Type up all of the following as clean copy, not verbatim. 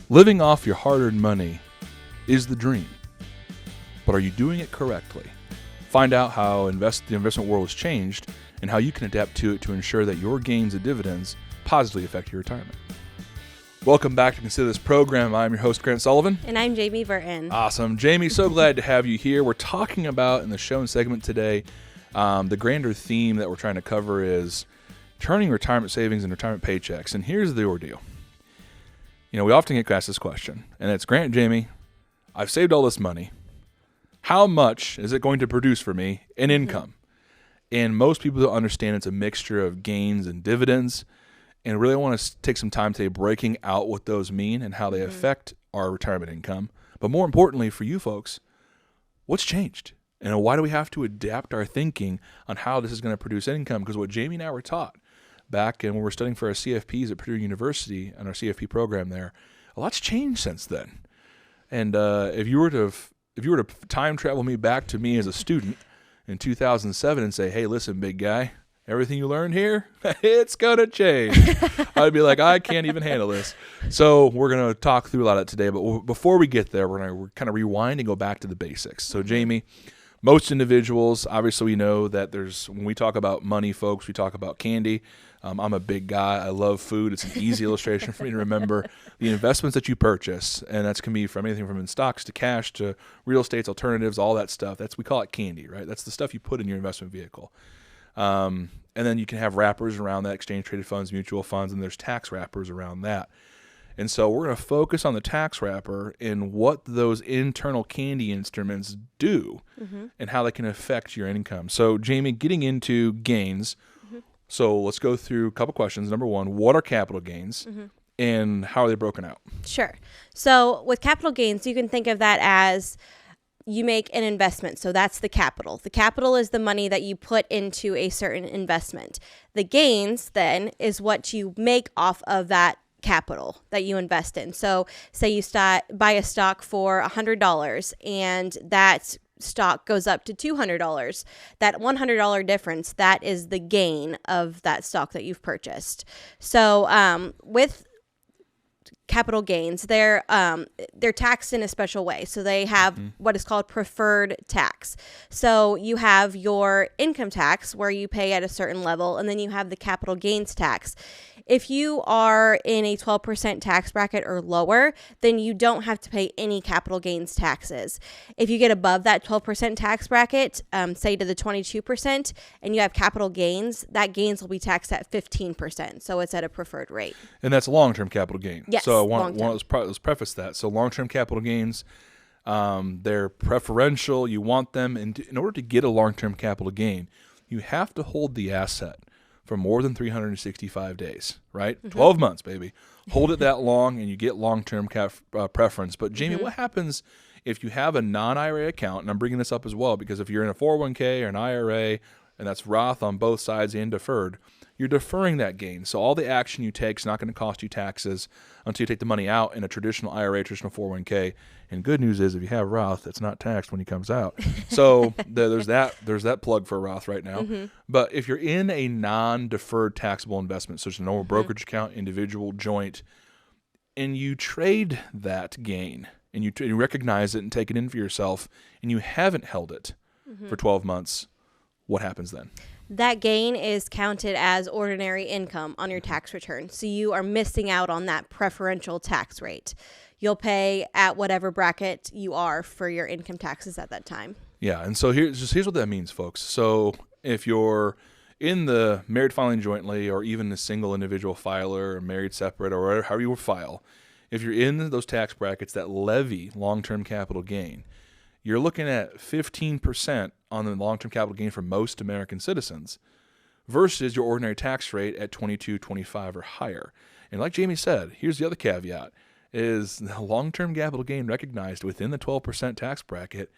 Living off your hard-earned money is the dream, but are you doing it correctly? Find out how the investment world has changed and how you can adapt to it to ensure that your gains and dividends positively affect your retirement. Welcome back to Consider This Program. I'm your host, Grant Soliven. And I'm Jamie Burton. Awesome. Jamie, so glad to have you here. We're talking about, in the show and segment today, the grander theme that we're trying to cover is turning retirement savings into retirement paychecks. And here's the ordeal. You know, we often get asked this question, and it's, Grant and Jamie, I've saved all this money. How much is it going to produce for me in income? And most people don't understand it's a mixture of gains and dividends. And really want to take some time today breaking out what those mean and how they affect our retirement income. But more importantly for you folks, what's changed? And why do we have to adapt our thinking on how this is going to produce income? Because what Jamie and I were taught back when we were studying for our CFPs at Purdue University and our CFP program there, a lot's changed since then. And if you were to time travel me back to me as a student in 2007 and say, hey, listen, big guy, everything you learned here, it's going to change. I'd be like, I can't even handle this. So we're going to talk through a lot of it today. But before we get there, we're going to kind of rewind and go back to the basics. So, Jamie, most individuals, obviously we know that when we talk about money, folks, we talk about candy. I'm a big guy. I love food. It's an easy illustration for me to remember. The investments that you purchase, and that's can be from anything from in stocks to cash to real estates, alternatives, all that stuff. We call it candy, right? That's the stuff you put in your investment vehicle. And then you can have wrappers around that, exchange traded funds, mutual funds, and there's tax wrappers around that. And so we're going to focus on the tax wrapper and what those internal candy instruments do and how they can affect your income. So, Jamie, getting into gains, so let's go through a couple questions. Number one, what are capital gains and how are they broken out? Sure. So with capital gains, you can think of that as you make an investment. So that's the capital. The capital is the money that you put into a certain investment. The gains then is what you make off of that capital that you invest in. So say you buy a stock for $100 and that stock goes up to $200. That $100 difference, that is the gain of that stock that you've purchased. So with capital gains, they're taxed in a special way. So they have what is called preferred tax. So you have your income tax where you pay at a certain level, and then you have the capital gains tax. If you are in a 12% tax bracket or lower, then you don't have to pay any capital gains taxes. If you get above that 12% tax bracket, say to the 22%, and you have capital gains, that gains will be taxed at 15%. So it's at a preferred rate. And that's long-term capital gain. Yes, so let's preface that. So long-term capital gains, they're preferential. You want them. And in order to get a long-term capital gain, you have to hold the asset for more than 365 days, right? 12 months, baby. Hold it that long and you get long-term preference. But Jamie, what happens if you have a non-IRA account? And I'm bringing this up as well because if you're in a 401k or an IRA, and that's Roth on both sides and deferred, you're deferring that gain. So all the action you take is not going to cost you taxes until you take the money out in a traditional IRA, traditional 401k. And good news is if you have Roth, it's not taxed when he comes out. So there's that plug for Roth right now. But if you're in a non-deferred taxable investment, such as a normal brokerage account, individual, joint, and you trade that gain and you recognize it and take it in for yourself and you haven't held it for 12 months, what happens then? That gain is counted as ordinary income on your tax return. So you are missing out on that preferential tax rate. You'll pay at whatever bracket you are for your income taxes at that time. Yeah, and so here's what that means, folks. So if you're in the married filing jointly or even a single individual filer or married separate or whatever, however you file, if you're in those tax brackets that levy long-term capital gain, you're looking at 15% on the long-term capital gain for most American citizens versus your ordinary tax rate at 22, 25 or higher. And like Jamie said, here's the other caveat, is the long-term capital gain recognized within the 12% tax bracket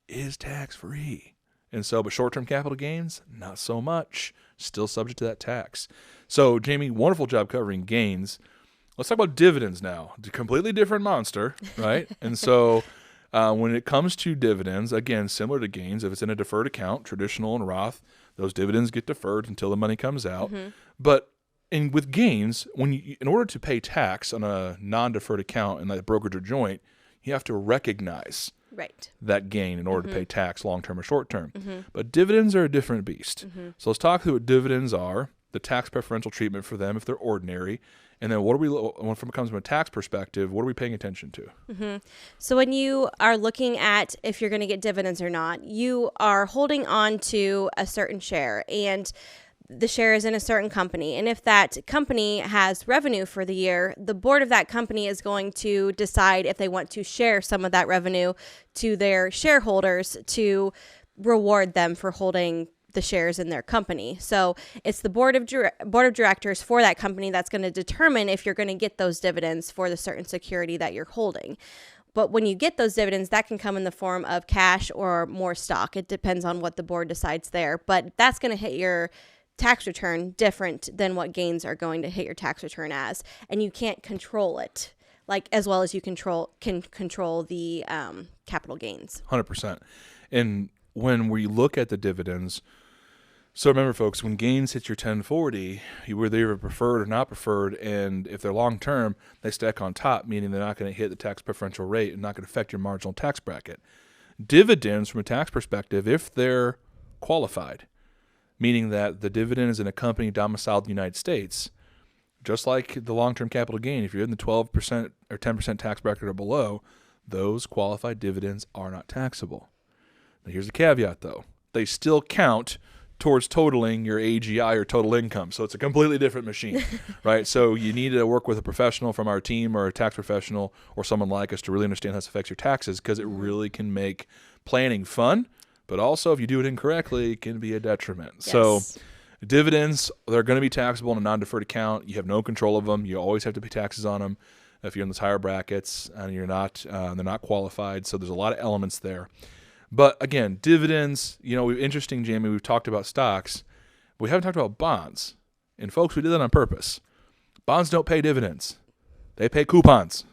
is tax-free. And so, but short-term capital gains, not so much, still subject to that tax. So, Jamie, wonderful job covering gains. Let's talk about dividends now. It's a completely different monster, right? And so when it comes to dividends, again, similar to gains, if it's in a deferred account, traditional and Roth, those dividends get deferred until the money comes out. But And with gains, in order to pay tax on a non-deferred account in like brokerage or joint, you have to recognize that gain in order to pay tax long-term or short-term. But dividends are a different beast. So let's talk through what dividends are, the tax preferential treatment for them if they're ordinary, and then when it comes from a tax perspective, what are we paying attention to? So when you are looking at if you're going to get dividends or not, you are holding on to a certain share, and the share is in a certain company. And if that company has revenue for the year, the board of that company is going to decide if they want to share some of that revenue to their shareholders to reward them for holding the shares in their company. So it's the board of directors for that company that's going to determine if you're going to get those dividends for the certain security that you're holding. But when you get those dividends, that can come in the form of cash or more stock. It depends on what the board decides there. But that's going to hit your tax return different than what gains are going to hit your tax return as. And you can't control it like as well as you can control the capital gains. 100%. And when we look at the dividends, so remember, folks, when gains hit your 1040, you were either preferred or not preferred, and if they're long-term, they stack on top, meaning they're not going to hit the tax preferential rate and not going to affect your marginal tax bracket. Dividends, from a tax perspective, if they're qualified, meaning that the dividend is in a company domiciled in the United States, just like the long-term capital gain, if you're in the 12% or 10% tax bracket or below, those qualified dividends are not taxable. Now, here's the caveat, though. They still count towards totaling your AGI or total income. So it's a completely different machine, right? So you need to work with a professional from our team or a tax professional or someone like us to really understand how this affects your taxes, because it really can make planning fun, but also if you do it incorrectly, it can be a detriment. Yes. So dividends, they're going to be taxable in a non-deferred account. You have no control of them. You always have to pay taxes on them if you're in those higher brackets and you're not, they're not qualified. So there's a lot of elements there. But again, dividends, interesting, Jamie, we've talked about stocks. But we haven't talked about bonds. And folks, we did that on purpose. Bonds don't pay dividends. They pay coupons.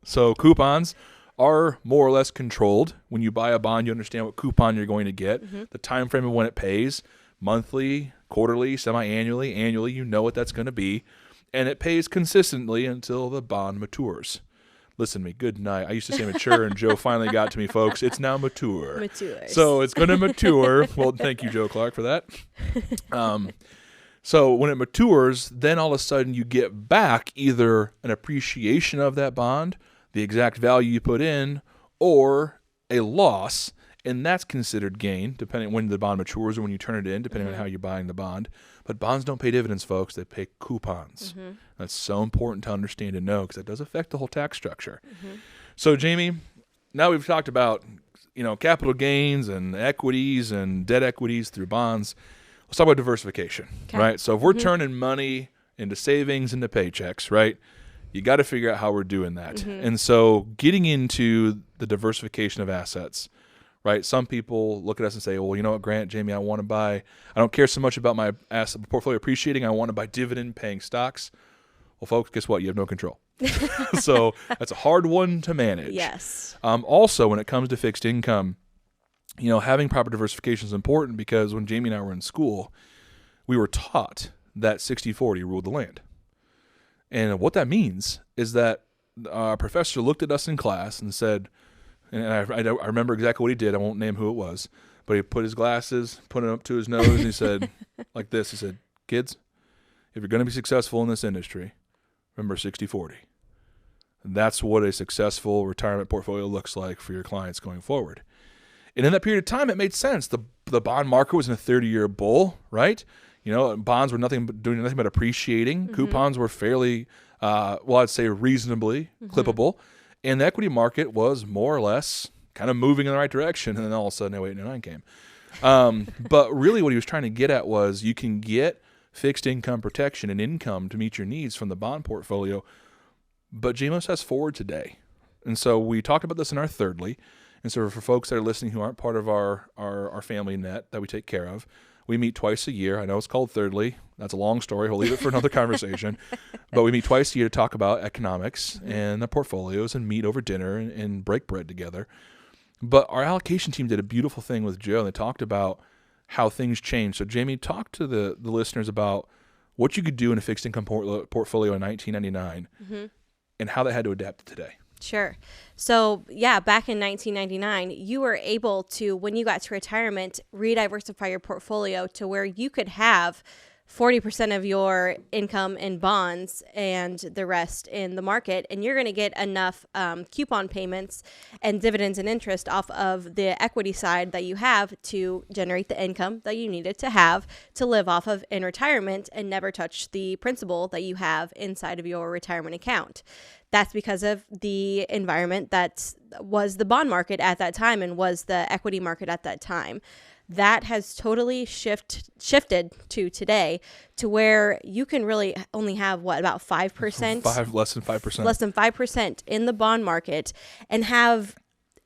So coupons are more or less controlled. When you buy a bond, you understand what coupon you're going to get, the time frame of when it pays, monthly, quarterly, semi-annually, annually, you know what that's going to be. And it pays consistently until the bond matures. Listen to me, good night. I used to say mature, and Joe finally got to me, folks. It's now mature. Matures. So it's going to mature. Well, thank you, Joe Clark, for that. So when it matures, then all of a sudden you get back either an appreciation of that bond, the exact value you put in, or a loss, and that's considered gain, depending when the bond matures or when you turn it in, depending on how you're buying the bond. But bonds don't pay dividends, folks. They pay coupons. That's so important to understand and know, because that does affect the whole tax structure. So, Jamie, now we've talked about capital gains and equities and debt equities through bonds. Let's talk about diversification, right? So if we're turning money into savings, into paychecks, right, you got to figure out how we're doing that. And so getting into the diversification of assets, right? Some people look at us and say, well, you know what, Grant, Jamie, I don't care so much about my asset portfolio appreciating. I want to buy dividend-paying stocks. Well, folks, guess what? You have no control. So that's a hard one to manage. Yes. Also, when it comes to fixed income, having proper diversification is important, because when Jamie and I were in school, we were taught that 60-40 ruled the land. And what that means is that our professor looked at us in class and said, and I remember exactly what he did. I won't name who it was, but he put his glasses, put it up to his nose, and he said, like this, he said, kids, if you're going to be successful in this industry, remember 60-40. And that's what a successful retirement portfolio looks like for your clients going forward. And in that period of time, it made sense. The bond market was in a 30-year bull, right? Bonds were doing nothing but appreciating. Coupons were fairly, I'd say reasonably clippable. And the equity market was more or less kind of moving in the right direction. And then all of a sudden, 08 and 09 came. But really what he was trying to get at was you can get fixed income protection and income to meet your needs from the bond portfolio. But JMOS has forward today. And so we talked about this in our thirdly. And so for folks that are listening who aren't part of our family net that we take care of, we meet twice a year. I know it's called thirdly. That's a long story. We'll leave it for another conversation. But we meet twice a year to talk about economics and the portfolios and meet over dinner and break bread together. But our allocation team did a beautiful thing with Joe. And they talked about how things change. So Jamie, talk to the listeners about what you could do in a fixed income portfolio in 1999 and how that had to adapt to today. Sure. So, yeah, back in 1999, you were able to, when you got to retirement, re-diversify your portfolio to where you could have 40% of your income in bonds and the rest in the market. And you're going to get enough coupon payments and dividends and interest off of the equity side that you have to generate the income that you needed to have to live off of in retirement and never touch the principal that you have inside of your retirement account. That's because of the environment that was the bond market at that time and was the equity market at that time. That has totally shifted to today to where you can really only have about 5%? Less than 5%. Less than 5% in the bond market and have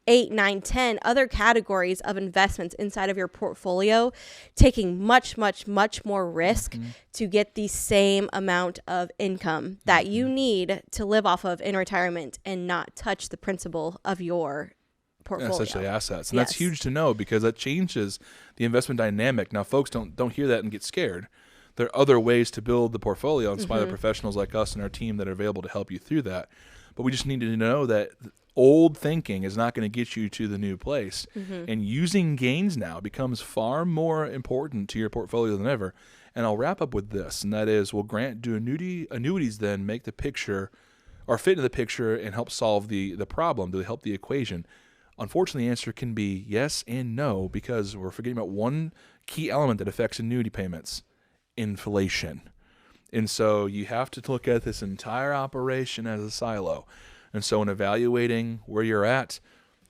8, 9, 10 other categories of investments inside of your portfolio, taking much, much, much more risk to get the same amount of income that you need to live off of in retirement and not touch the principal of your portfolio. Essentially assets. And that's huge to know because that changes the investment dynamic. Now, folks don't hear that and get scared. There are other ways to build the portfolio. And it's why there are professionals like us and our team that are available to help you through that. But we just need to know that old thinking is not going to get you to the new place. And using gains now becomes far more important to your portfolio than ever. And I'll wrap up with this, and that is, will annuities then make the picture or fit into the picture and help solve the problem? Do they help the equation? Unfortunately, the answer can be yes and no, because we're forgetting about one key element that affects annuity payments: inflation. And so you have to look at this entire operation as a silo. And so in evaluating where you're at,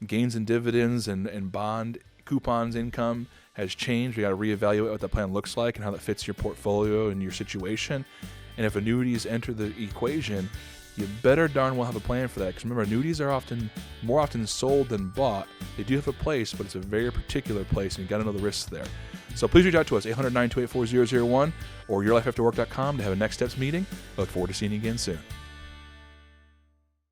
gains and dividends and bond coupons income has changed. We got to reevaluate what that plan looks like and how that fits your portfolio and your situation. And if annuities enter the equation, you better darn well have a plan for that. Because remember, annuities are more often sold than bought. They do have a place, but it's a very particular place, and you got to know the risks there. So please reach out to us, 800-928-4001 or yourlifeafterwork.com to have a next steps meeting. I look forward to seeing you again soon.